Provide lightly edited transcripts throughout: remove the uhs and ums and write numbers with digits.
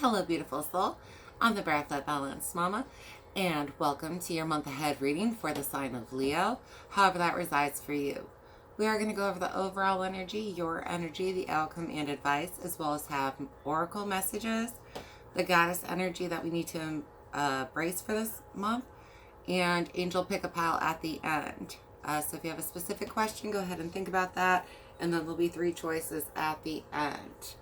Hello, beautiful soul. I'm the Breath That Balanced Mama, and welcome to your month ahead reading for the sign of Leo, however that resides for you. We are going to go over the overall energy, your energy, the outcome, and advice, as well as have oracle messages, the goddess energy that we need to brace for this month, and angel pick a pile at the end. So if you have a specific question, go ahead and think about that, and then there'll be 3 choices at the end.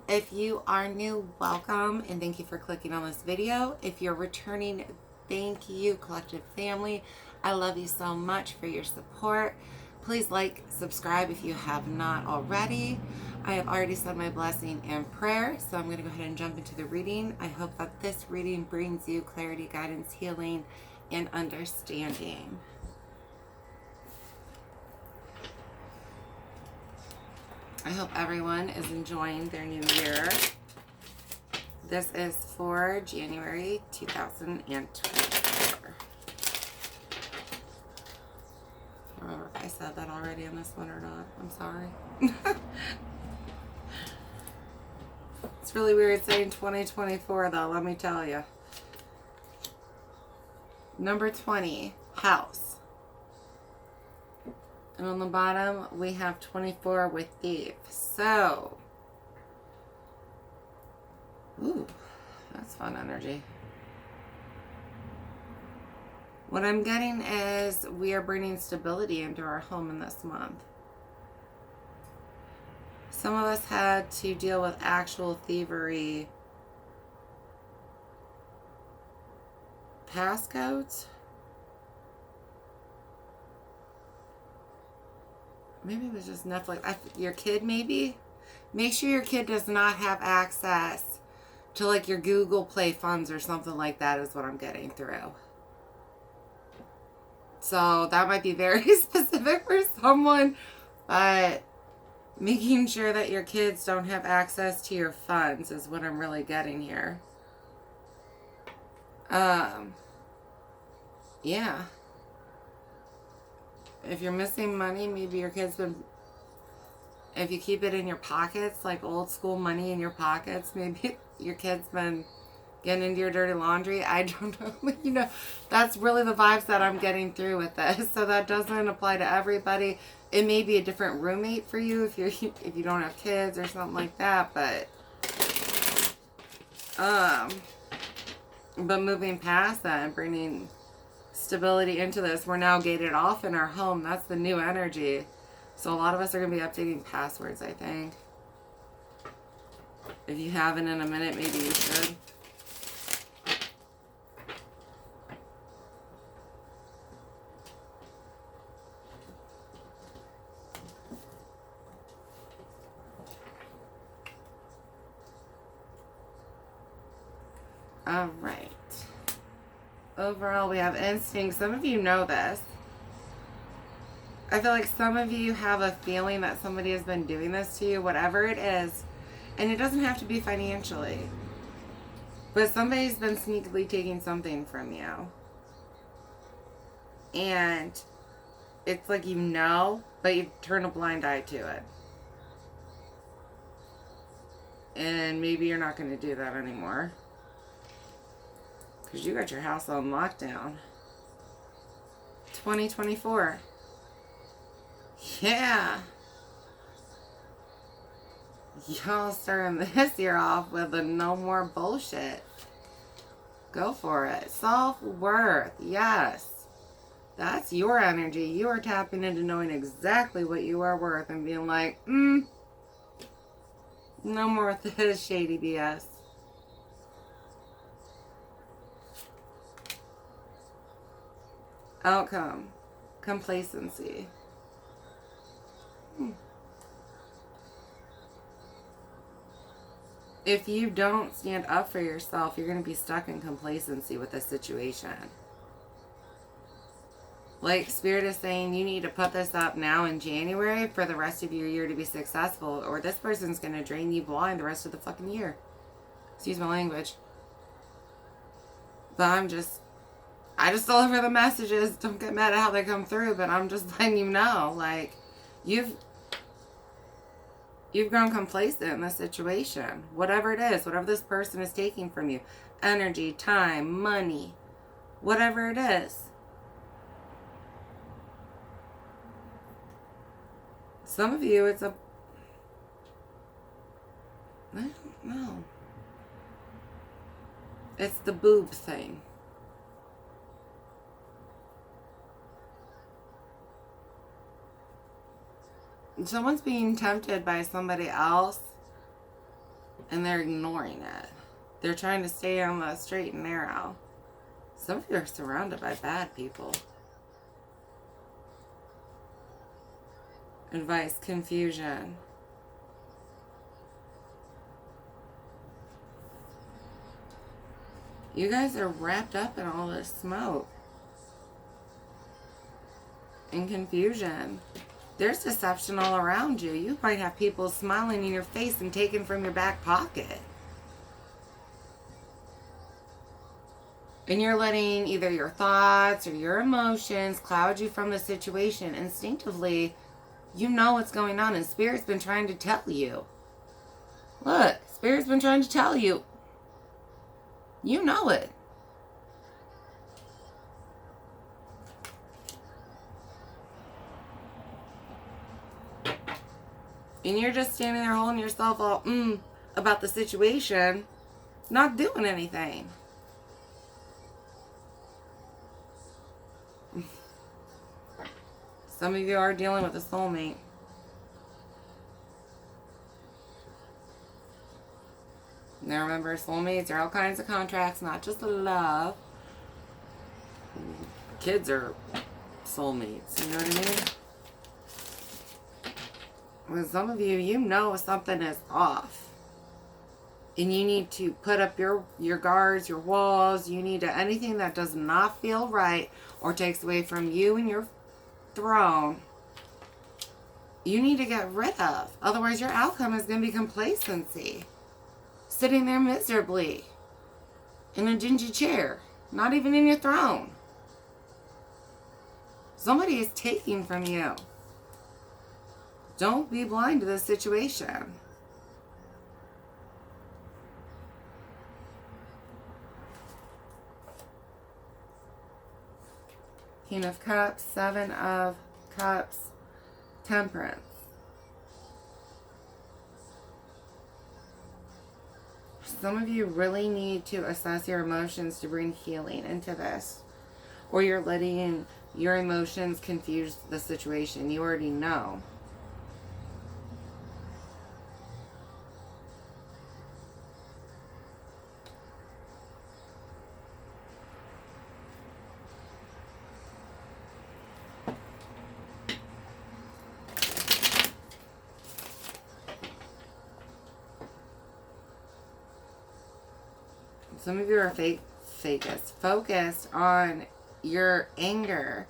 If you are new, welcome, and thank you for clicking on this video. If you're returning, thank you, collective family. I love you so much for your support. Please like, subscribe if you have not already. I have already said my blessing and prayer, so I'm going to go ahead and jump into the reading. I hope that this reading brings you clarity, guidance, healing, and understanding. I hope everyone is enjoying their new year. This is for January 2024. I don't remember if I said that already on this one or not. I'm sorry. It's really weird saying 2024 though, let me tell you. Number 20, house. And on the bottom, we have 24 with thief. So, ooh, that's fun energy. What I'm getting is we are bringing stability into our home in this month. Some of us had to deal with actual thievery passcodes. Maybe it was just Netflix. Your kid, maybe? Make sure your kid does not have access to like your Google Play funds or something like that is what I'm getting through. So that might be very specific for someone, but making sure that your kids don't have access to your funds is what I'm really getting here. Yeah. If you're missing money, maybe your kid's been, if you keep it in your pockets, like old school money in your pockets, maybe your kid's been getting into your dirty laundry. I don't know. You know, that's really the vibes that I'm getting through with this. So that doesn't apply to everybody. It may be a different roommate for you if you don't have kids or something like that, but moving past that and bringing stability into this, we're now gated off in our home. That's the new energy. So a lot of us are going to be updating passwords, I think. If you haven't in a minute, maybe you should. All right. Overall, we have instinct. Some of you know this. I feel like some of you have a feeling that somebody has been doing this to you, whatever it is. And it doesn't have to be financially. But somebody's been sneakily taking something from you. And it's like you know, but you turn a blind eye to it. And maybe you're not going to do that anymore. Because you got your house on lockdown. 2024. Yeah. Y'all starting this year off with a no more bullshit. Go for it. Self-worth. Yes. That's your energy. You are tapping into knowing exactly what you are worth and being like, no more with this shady BS. Outcome. Complacency. If you don't stand up for yourself, you're going to be stuck in complacency with this situation. Like Spirit is saying, you need to put this up now in January for the rest of your year to be successful, or this person's going to drain you blind the rest of the fucking year. Excuse my language. But I just deliver the messages. Don't get mad at how they come through, but I'm just letting you know, like, You've grown complacent in this situation. Whatever it is, whatever this person is taking from you, energy, time, money, whatever it is. Some of you, it's a... I don't know. It's the boob thing. Someone's being tempted by somebody else and they're ignoring it. They're trying to stay on the straight and narrow. Some of you are surrounded by bad people. Advice, confusion. You guys are wrapped up in all this smoke and confusion. There's deception all around you. You might have people smiling in your face and taking from your back pocket. And you're letting either your thoughts or your emotions cloud you from the situation. Instinctively, you know what's going on, and Spirit's been trying to tell you. Look, Spirit's been trying to tell you. You know it. And you're just standing there holding yourself all about the situation, not doing anything. Some of you are dealing with a soulmate. Now remember, soulmates are all kinds of contracts, not just love. Kids are soulmates, you know what I mean? With some of you, you know something is off. And you need to put up your guards, your walls. You need to, anything that does not feel right or takes away from you and your throne, you need to get rid of. Otherwise, your outcome is going to be complacency. Sitting there miserably in a dingy chair, not even in your throne. Somebody is taking from you. Don't be blind to this situation. King of Cups, Seven of Cups, Temperance. Some of you really need to assess your emotions to bring healing into this. Or you're letting your emotions confuse the situation. You already know. Some of you are focused on your anger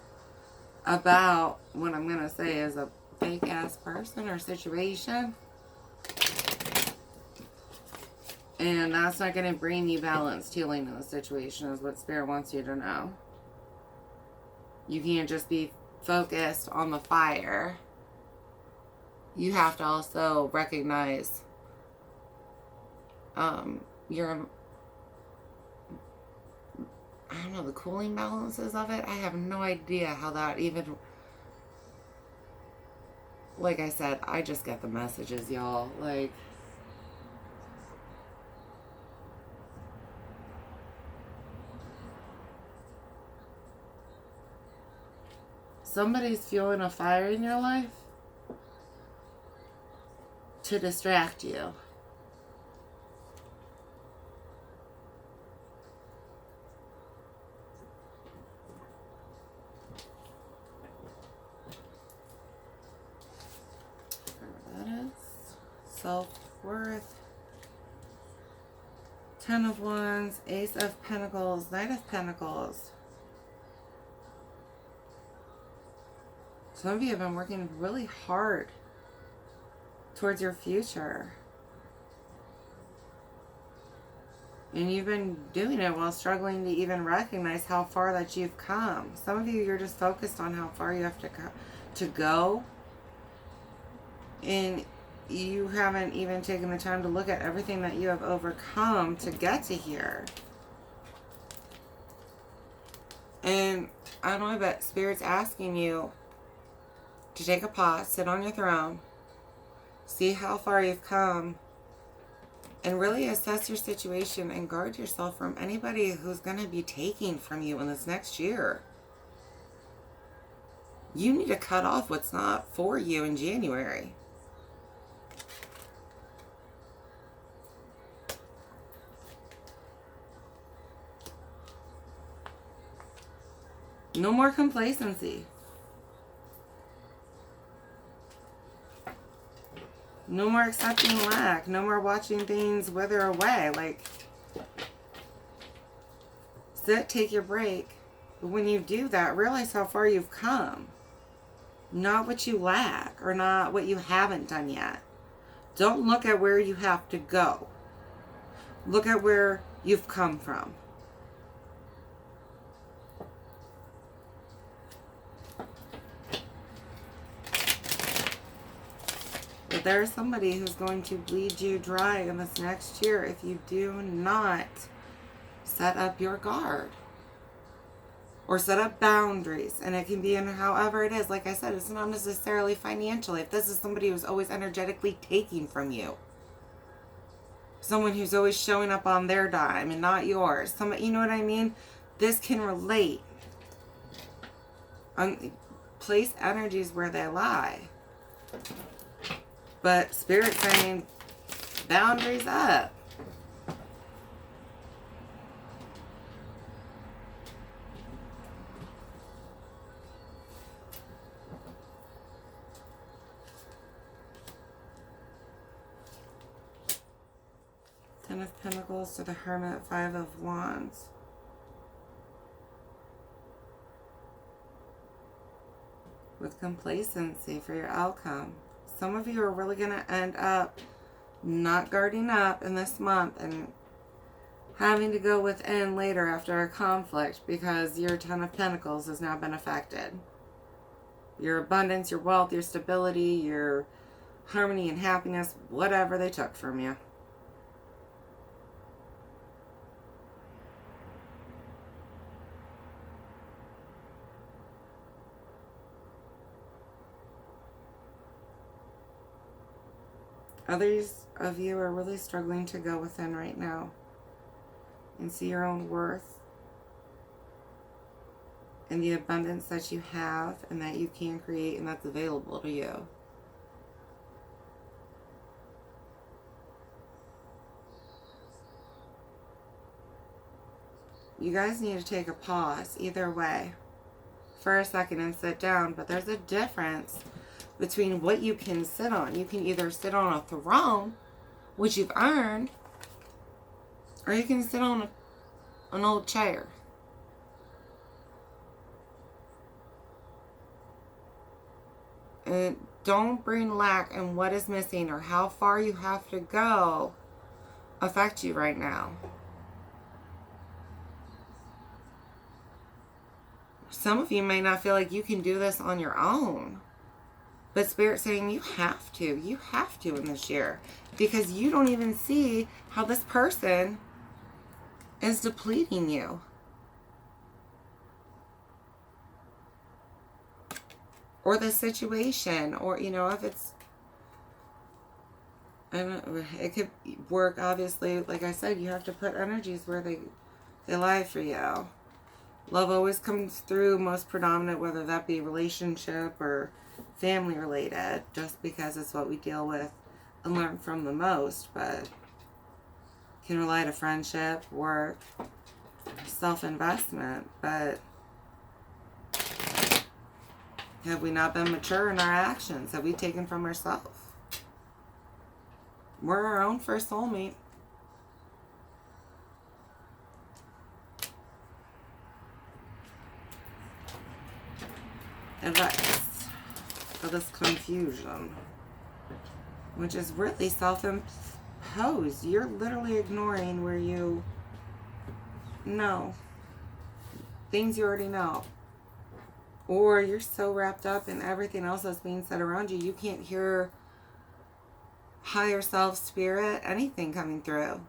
about what I'm going to say is a fake ass person or situation. And that's not going to bring you balanced healing in the situation, is what Spirit wants you to know. You can't just be focused on the fire. You have to also recognize your, I don't know, the cooling balances of it. I have no idea how that even, like I said, I just get the messages, y'all. Like, somebody's fueling a fire in your life to distract you. Self-worth. Ten of Wands, Ace of Pentacles, Knight of Pentacles. Some of you have been working really hard towards your future. And you've been doing it while struggling to even recognize how far that you've come. Some of you, you're just focused on how far you have to go. And you haven't even taken the time to look at everything that you have overcome to get to here. And I don't know, but Spirit's asking you to take a pause, sit on your throne, see how far you've come, and really assess your situation and guard yourself from anybody who's going to be taking from you in this next year. You need to cut off what's not for you in January. No more complacency. No more accepting lack. No more watching things wither away. Like, sit, take your break. But when you do that, realize how far you've come. Not what you lack or not what you haven't done yet. Don't look at where you have to go. Look at where you've come from. But there's somebody who's going to bleed you dry in this next year if you do not set up your guard. Or set up boundaries. And it can be in however it is. Like I said, it's not necessarily financially. If this is somebody who's always energetically taking from you. Someone who's always showing up on their dime and not yours. You know what I mean? This can relate. Place energies where they lie. But Spirit saying, boundaries up. Ten of Pentacles to the Hermit, Five of Wands. With complacency for your outcome. Some of you are really going to end up not guarding up in this month and having to go within later after a conflict because your Ten of Pentacles has now been affected. Your abundance, your wealth, your stability, your harmony and happiness, whatever they took from you. Others of you are really struggling to go within right now and see your own worth and the abundance that you have and that you can create and that's available to you. You guys need to take a pause either way for a second and sit down, but there's a difference between what you can sit on. You can either sit on a throne, which you've earned, or you can sit on an old chair. And don't bring lack and what is missing or how far you have to go affect you right now. Some of you may not feel like you can do this on your own. But Spirit's saying you have to. You have to in this year. Because you don't even see how this person is depleting you. Or the situation. Or, you know, if it's... I don't know. It could work, obviously. Like I said, you have to put energies where they lie for you. Love always comes through most predominant, whether that be relationship or family related, just because it's what we deal with and learn from the most, but can relate to friendship, work, self-investment. But have we not been mature in our actions? Have we taken from ourselves? We're our own first soulmate. Advice for this confusion, which is really self-imposed. You're literally ignoring where you know things you already know, or you're so wrapped up in everything else that's being said around you, you can't hear higher self, spirit, anything coming through.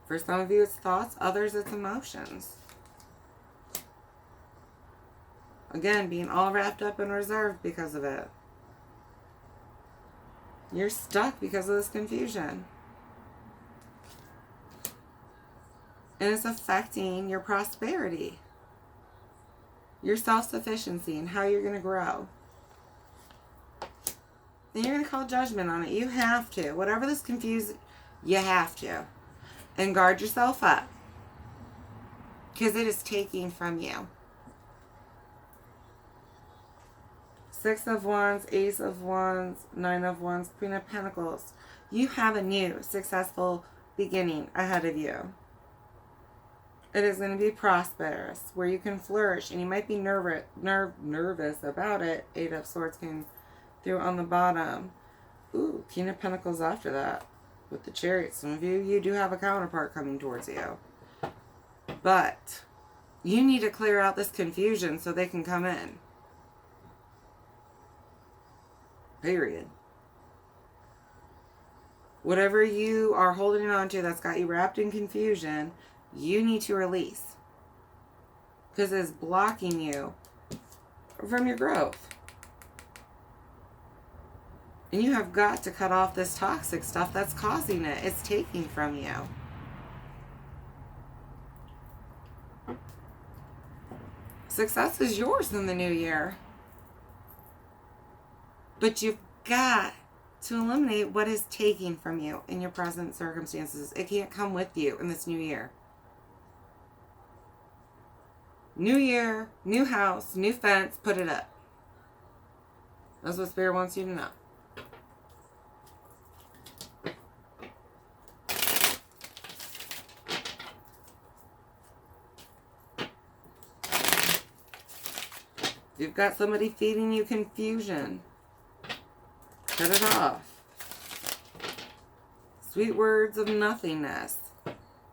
For some of you, it's thoughts. Others, it's emotions. Again, being all wrapped up and reserved because of it. You're stuck because of this confusion. And it's affecting your prosperity, your self-sufficiency, and how you're going to grow. Then you're going to call judgment on it. You have to. Whatever this confuses, you have to. And guard yourself up. Because it is taking from you. Six of Wands, Ace of Wands, Nine of Wands, Queen of Pentacles. You have a new, successful beginning ahead of you. It is going to be prosperous, where you can flourish. And you might be nervous about it. Eight of Swords came through on the bottom. Ooh, King of Pentacles after that. With the Chariot. Some of you do have a counterpart coming towards you. But you need to clear out this confusion so they can come in. Period. Whatever you are holding on to that's got you wrapped in confusion, you need to release. Because it's blocking you from your growth. And you have got to cut off this toxic stuff that's causing it. It's taking from you. Success is yours in the new year. But you've got to eliminate what is taking from you in your present circumstances. It can't come with you in this new year. New year, new house, new fence, put it up. That's what Spirit wants you to know. You've got somebody feeding you confusion. Cut it off. Sweet words of nothingness.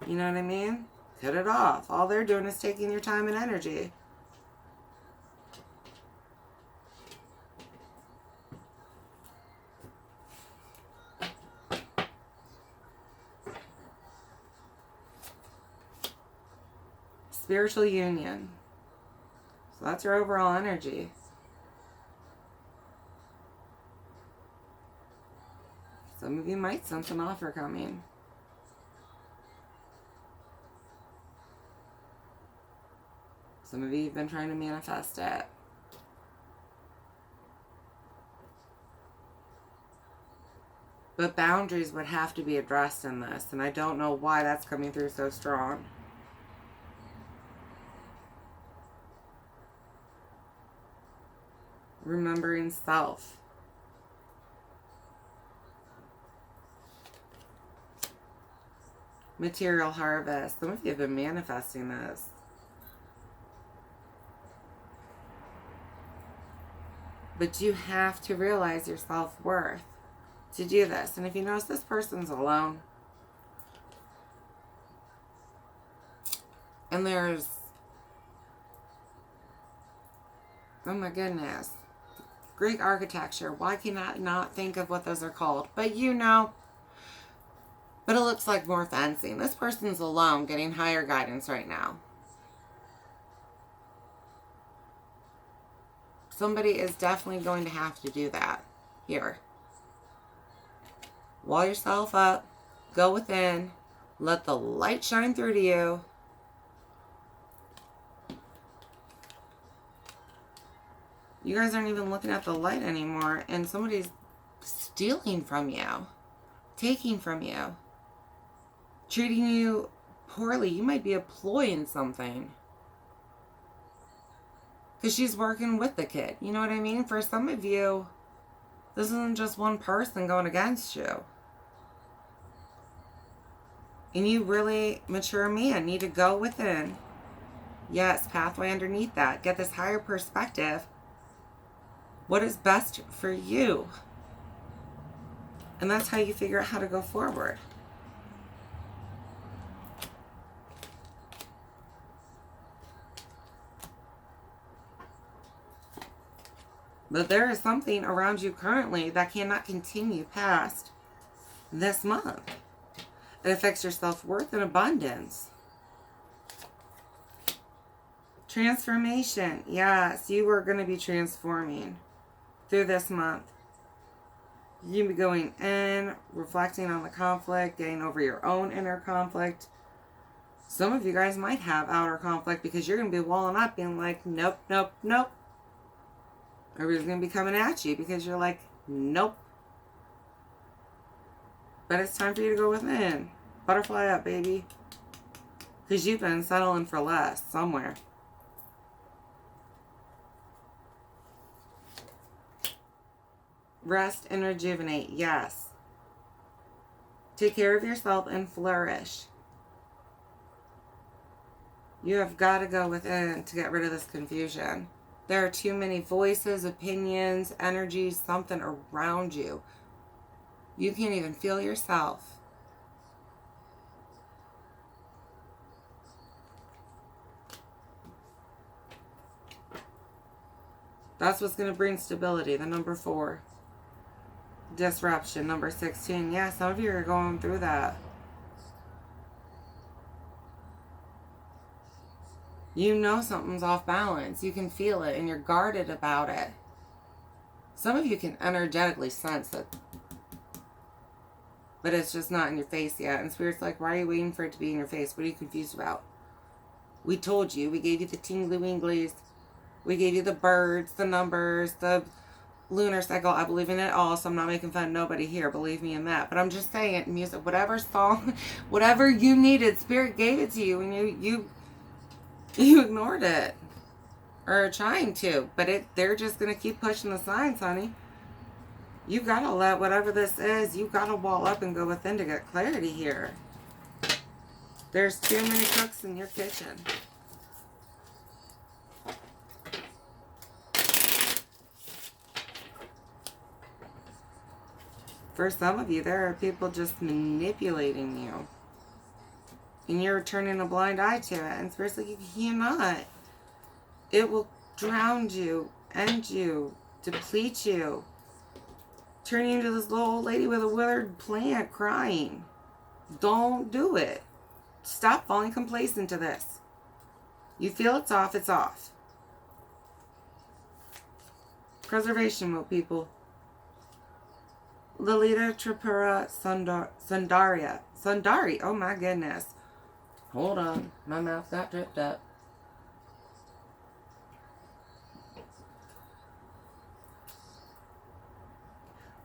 You know what I mean? Cut it off. All they're doing is taking your time and energy. Spiritual union. So that's your overall energy. Some of you might sense an offer coming. Some of you have been trying to manifest it. But boundaries would have to be addressed in this, and I don't know why that's coming through so strong. Remembering self. Material harvest. Some of you have been manifesting this. But you have to realize your self-worth to do this. And if you notice this person's alone, and there's, oh my goodness, Greek architecture. Why can I not think of what those are called? But you know. But it looks like more fencing. This person's alone getting higher guidance right now. Somebody is definitely going to have to do that here. Wall yourself up. Go within. Let the light shine through to you. You guys aren't even looking at the light anymore, and somebody's stealing from you, taking from you, treating you poorly. You might be a ploy in something. Because she's working with the kid. You know what I mean? For some of you, this isn't just one person going against you. And you really, mature man, need to go within. Yes, pathway underneath that. Get this higher perspective. What is best for you? And that's how you figure out how to go forward. But there is something around you currently that cannot continue past this month. It affects your self-worth and abundance. Transformation. Yes, you are going to be transforming through this month. You can be going in, reflecting on the conflict, getting over your own inner conflict. Some of you guys might have outer conflict because you're going to be walling up being like, nope, nope, nope. Everybody's going to be coming at you because you're like, nope. But it's time for you to go within. Butterfly up, baby. Because you've been settling for less somewhere. Rest and rejuvenate. Yes. Take care of yourself and flourish. You have got to go within to get rid of this confusion. There are too many voices, opinions, energies, something around you. You can't even feel yourself. That's what's going to bring stability. The number 4. Disruption. Number 16. Yeah, some of you are going through that. You know something's off balance. You can feel it and you're guarded about it. Some of you can energetically sense it. But it's just not in your face yet. And Spirit's like, why are you waiting for it to be in your face? What are you confused about? We told you. We gave you the tingly winglies. We gave you the birds, the numbers, the lunar cycle. I believe in it all, so I'm not making fun of nobody here. Believe me in that. But I'm just saying, music, whatever song, whatever you needed, Spirit gave it to you. And you ignored it. Or trying to. But they're just going to keep pushing the signs, honey. You got to let whatever this is, you got to wall up and go within to get clarity here. There's too many cooks in your kitchen. For some of you, there are people just manipulating you. And you're turning a blind eye to it. And Spirit's like, you cannot. It will drown you, end you, deplete you. Turn you into this little old lady with a withered plant crying. Don't do it. Stop falling complacent to this. You feel it's off, it's off. Preservation mode, people. Lalita Tripura Sundari. Oh my goodness. Hold on. My mouth got dripped up.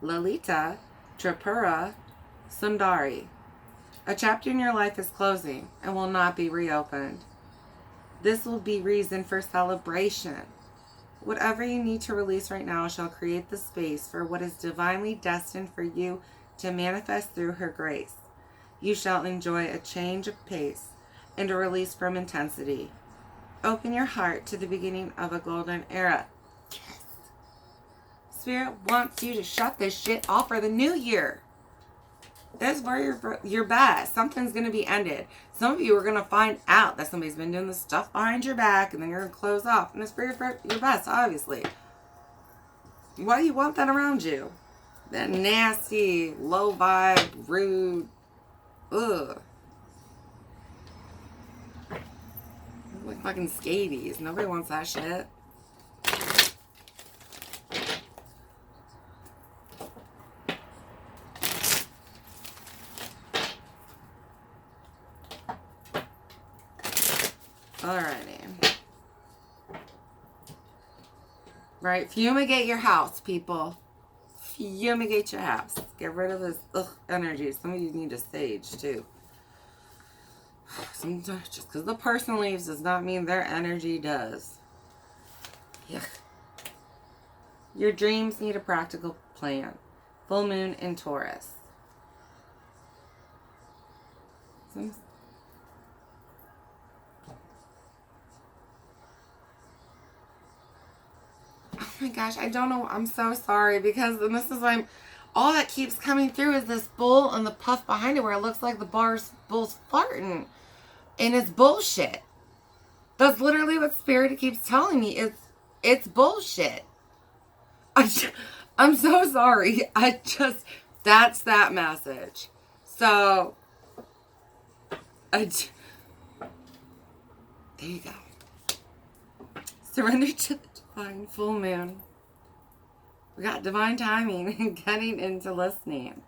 Lalita Tripura Sundari. A chapter in your life is closing and will not be reopened. This will be reason for celebration. Whatever you need to release right now shall create the space for what is divinely destined for you to manifest through her grace. You shall enjoy a change of pace and a release from intensity. Open your heart to the beginning of a golden era. Yes. Spirit wants you to shut this shit off for the new year. That's where you're best. Something's going to be ended. Some of you are going to find out that somebody's been doing this stuff behind your back, and then you're going to close off. And it's for your best, obviously. Why do you want that around you? That nasty, low vibe, rude, ugh. Like fucking scabies. Nobody wants that shit. Alrighty. Right, fumigate your house, people. Fumigate your house. Get rid of this energy. Some of you need a sage, too. Sometimes, just because the person leaves does not mean their energy does. Yuck. Your dreams need a practical plan. Full moon in Taurus. Oh my gosh, I don't know. I'm so sorry because this is why all that keeps coming through is this bull and the puff behind it where it looks like the bull's farting. And it's bullshit. That's literally what Spirit keeps telling me. It's bullshit. I'm so sorry. That's that message. So, there you go. Surrender to the divine full moon. We got divine timing and getting into listening.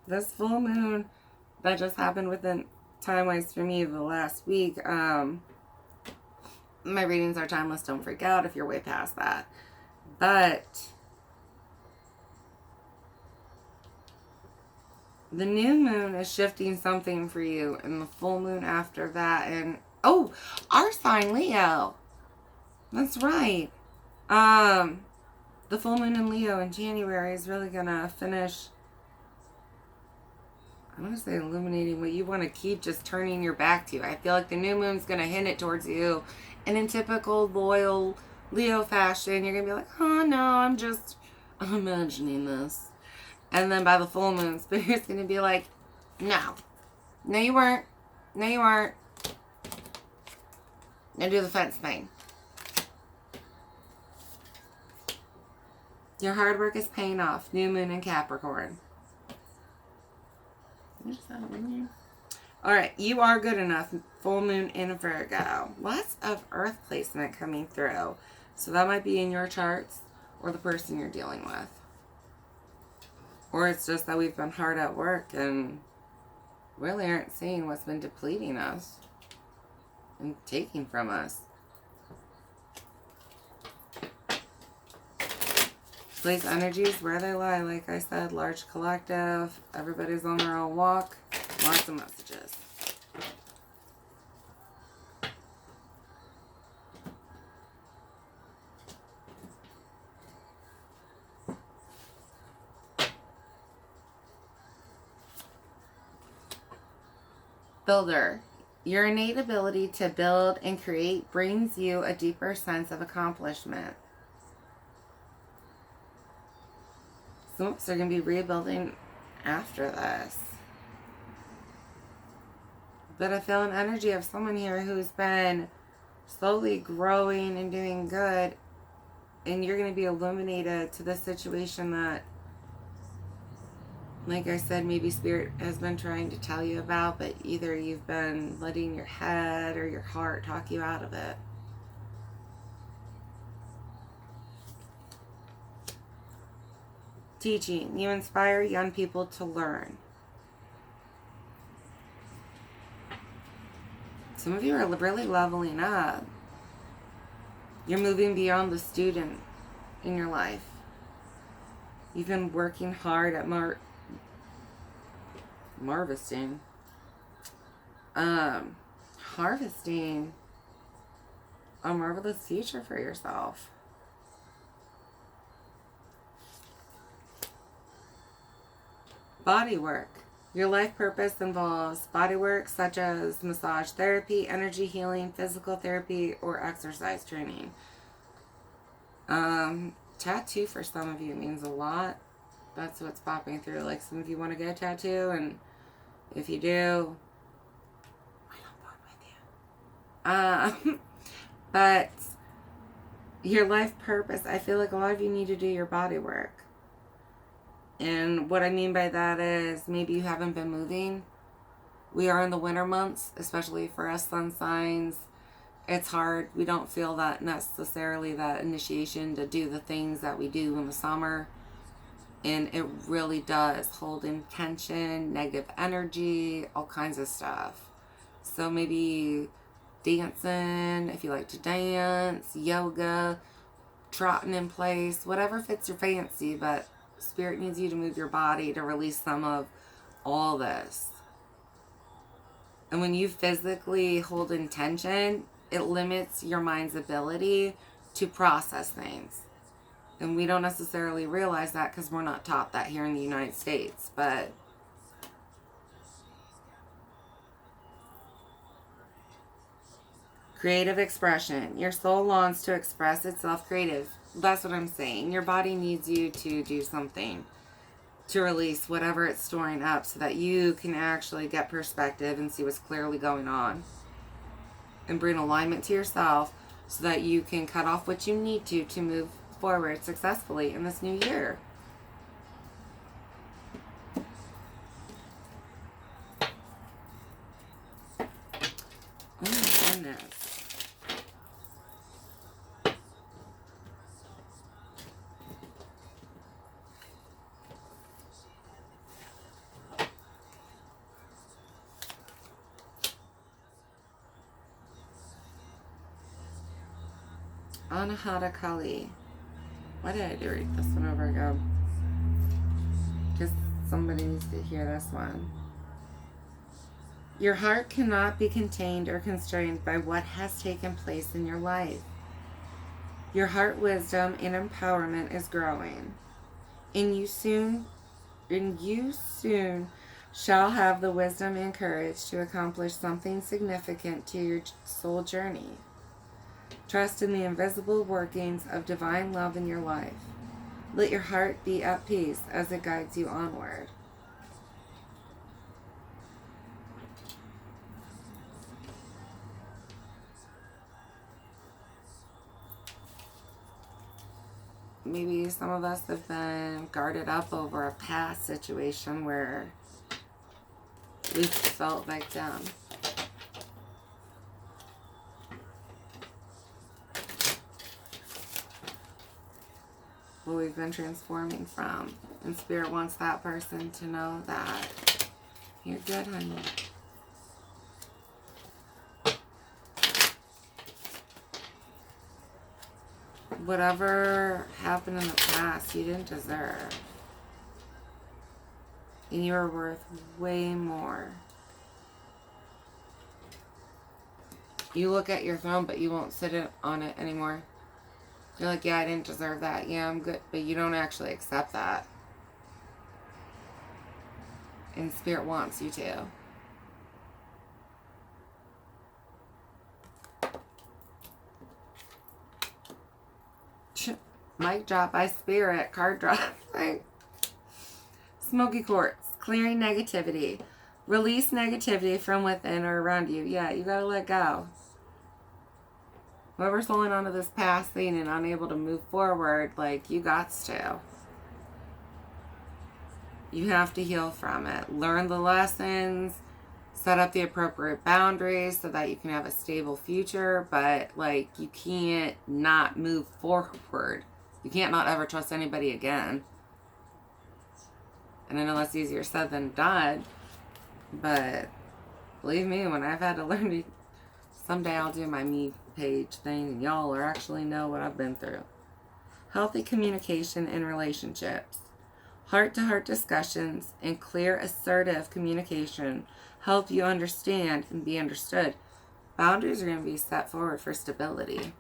This full moon that just happened within time-wise for me the last week. My readings are timeless. Don't freak out if you're way past that. But the new moon is shifting something for you, and the full moon after that. And our sign Leo. That's right. The full moon in Leo in January is really gonna finish, I want to say, illuminating what you want to keep just turning your back to. I feel like the new moon's going to hint it towards you. And in typical loyal Leo fashion, you're going to be like, oh no, I'm imagining this. And then by the full moon, Spirit's going to be like, no. No, you weren't. No, you aren't. Now do the fence thing. Your hard work is paying off. New moon in Capricorn. Alright, you are good enough. Full moon in Virgo. Lots of earth placement coming through. So that might be in your charts or the person you're dealing with. Or it's just that we've been hard at work and really aren't seeing what's been depleting us and taking from us. Place energies where they lie. Like I said, large collective. Everybody's on their own walk. Lots of messages. Builder. Your innate ability to build and create brings you a deeper sense of accomplishment. Some of us are going to be rebuilding after this. But I feel an energy of someone here who's been slowly growing and doing good. And you're going to be illuminated to this situation that, like I said, maybe Spirit has been trying to tell you about, but either you've been letting your head or your heart talk you out of it. Teaching. You inspire young people to learn. Some of you are really leveling up. You're moving beyond the student in your life. You've been working hard at harvesting a marvelous future for yourself. Body work. Your life purpose involves body work such as massage therapy, energy healing, physical therapy, or exercise training. Tattoo for some of you means a lot. That's what's popping through. Like, some of you want to get a tattoo, and if you do, I'm on board with you. But your life purpose, I feel like a lot of you need to do your body work. And what I mean by that is maybe you haven't been moving. We are in the winter months, especially for us sun signs. It's hard. We don't feel that necessarily that initiation to do the things that we do in the summer. And it really does hold in tension, negative energy, all kinds of stuff. So maybe dancing, if you like to dance, yoga, trotting in place, whatever fits your fancy, but Spirit needs you to move your body to release some of all this. And when you physically hold in tension, it limits your mind's ability to process things. And we don't necessarily realize that because we're not taught that here in the United States. But creative expression. Your soul longs to express itself creative. That's what I'm saying. Your body needs you to do something to release whatever it's storing up so that you can actually get perspective and see what's clearly going on. And bring alignment to yourself so that you can cut off what you need to move forward successfully in this new year. Oh my goodness. Anahata Kali. Why did I read this one over ago? Because somebody needs to hear this one. Your heart cannot be contained or constrained by what has taken place in your life. Your heart wisdom and empowerment is growing. And you soon shall have the wisdom and courage to accomplish something significant to your soul journey. Trust in the invisible workings of divine love in your life. Let your heart be at peace as it guides you onward. Maybe some of us have been guarded up over a past situation where we felt victim. What we've been transforming from. And Spirit wants that person to know that you're good, honey. Whatever happened in the past, you didn't deserve. And you are worth way more. You look at your throne, but you won't sit on it anymore. You're like, yeah, I didn't deserve that. Yeah, I'm good. But you don't actually accept that. And Spirit wants you to. Mic drop by Spirit. Card drop. Smoky quartz. Clearing negativity. Release negativity from within or around you. Yeah, you gotta let go. Whoever's holding on to this past thing and unable to move forward, like, you got to. You have to heal from it. Learn the lessons. Set up the appropriate boundaries so that you can have a stable future. But, like, you can't not move forward. You can't not ever trust anybody again. And I know that's easier said than done. But believe me, when I've had to learn to... Someday I'll do my me page thing and y'all will actually know what I've been through. Healthy communication in relationships. Heart-to-heart discussions and clear, assertive communication help you understand and be understood. Boundaries are going to be set forward for stability.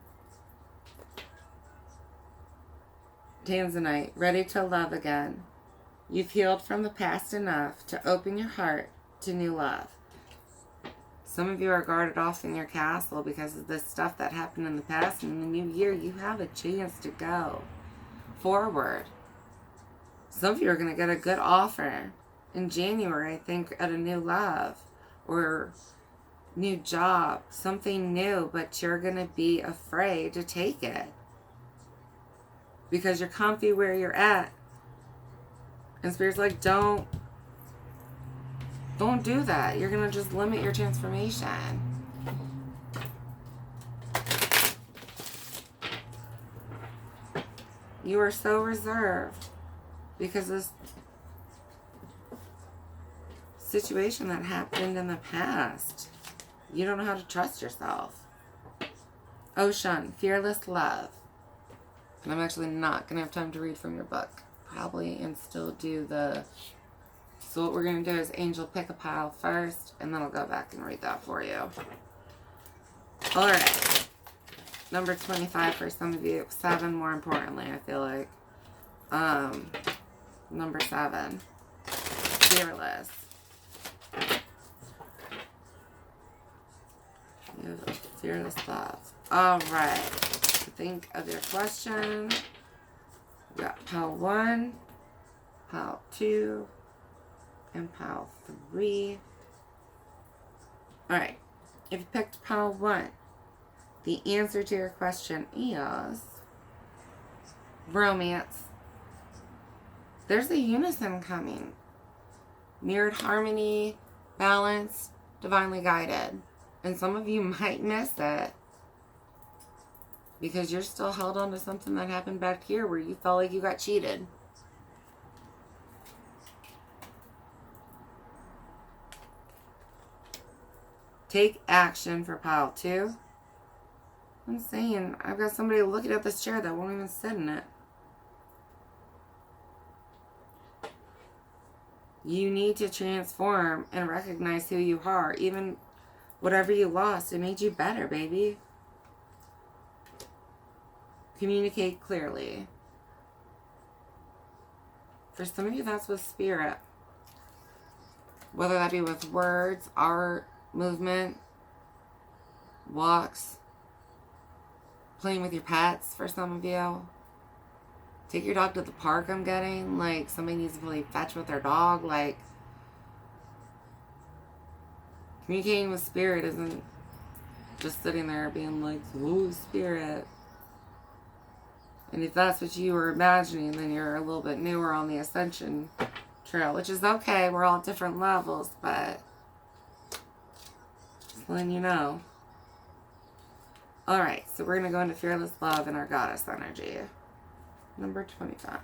Tanzanite, ready to love again. You've healed from the past enough to open your heart to new love. Some of you are guarded off in your castle because of this stuff that happened in the past. And in the new year, you have a chance to go forward. Some of you are going to get a good offer in January, I think, at a new love or new job, something new, but you're going to be afraid to take it because you're comfy where you're at. And Spirit's like, don't do that. You're going to just limit your transformation. You are so reserved because this situation that happened in the past. You don't know how to trust yourself. Ocean, fearless love. And I'm actually not going to have time to read from your book. Probably, and still do the... So what we're going to do is Angel pick a pile first, and then I'll go back and read that for you. Alright. Number 25 for some of you. 7 more importantly, I feel like. Number 7. Fearless. You have a fearless thoughts. Alright. Think of your question. We got pile 1, pile 2, and pile 3. Alright, if you picked pile 1, the answer to your question is romance. There's a unison coming. Mirrored harmony, balance, divinely guided. And some of you might miss it because you're still held on to something that happened back here where you felt like you got cheated. Take action for pile 2. I'm saying, I've got somebody looking at this chair that won't even sit in it. You need to transform and recognize who you are. Even whatever you lost, it made you better, baby. Communicate clearly. For some of you, that's with spirit. Whether that be with words, art, movement, walks, playing with your pets for some of you. Take your dog to the park, I'm getting. Like, somebody needs to play fetch with their dog. Like, communicating with spirit isn't just sitting there being like, whoa, spirit. And if that's what you were imagining, then you're a little bit newer on the ascension trail, which is okay. We're all at different levels, but just letting you know. Alright, so we're going to go into fearless love and our goddess energy. Number 25.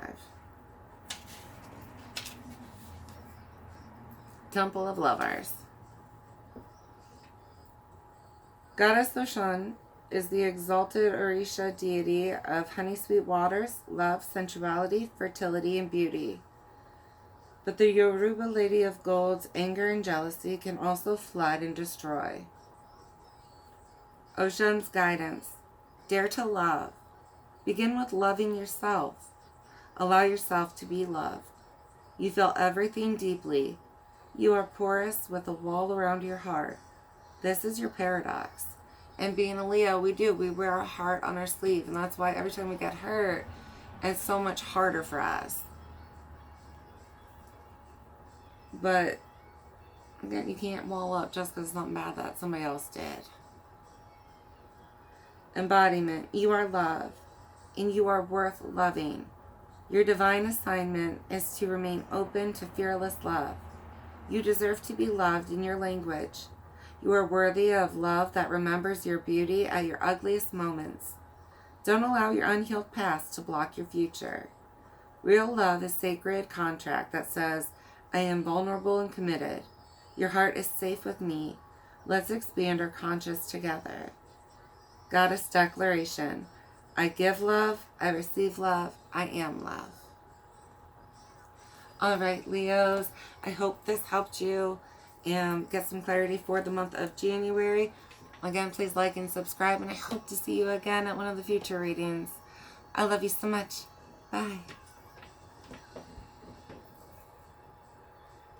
Temple of Lovers. Goddess Oshun is the exalted Orisha deity of honey sweet waters, love, sensuality, fertility, and beauty. But the Yoruba Lady of Gold's anger and jealousy can also flood and destroy. Oshun's guidance. Dare to love. Begin with loving yourself. Allow yourself to be loved. You feel everything deeply. You are porous with a wall around your heart. This is your paradox. And being a Leo, we wear our heart on our sleeve. And that's why every time we get hurt, it's so much harder for us. But, again, you can't wall up just because something bad that somebody else did. Embodiment. You are love. And you are worth loving. Your divine assignment is to remain open to fearless love. You deserve to be loved in your language. You are worthy of love that remembers your beauty at your ugliest moments. Don't allow your unhealed past to block your future. Real love is a sacred contract that says, I am vulnerable and committed. Your heart is safe with me. Let's expand our conscious together. Goddess declaration. I give love, I receive love, I am love. Alright, Leos, I hope this helped you and get some clarity for the month of January. Again, please like and subscribe, and I hope to see you again at one of the future readings. I love you so much. Bye.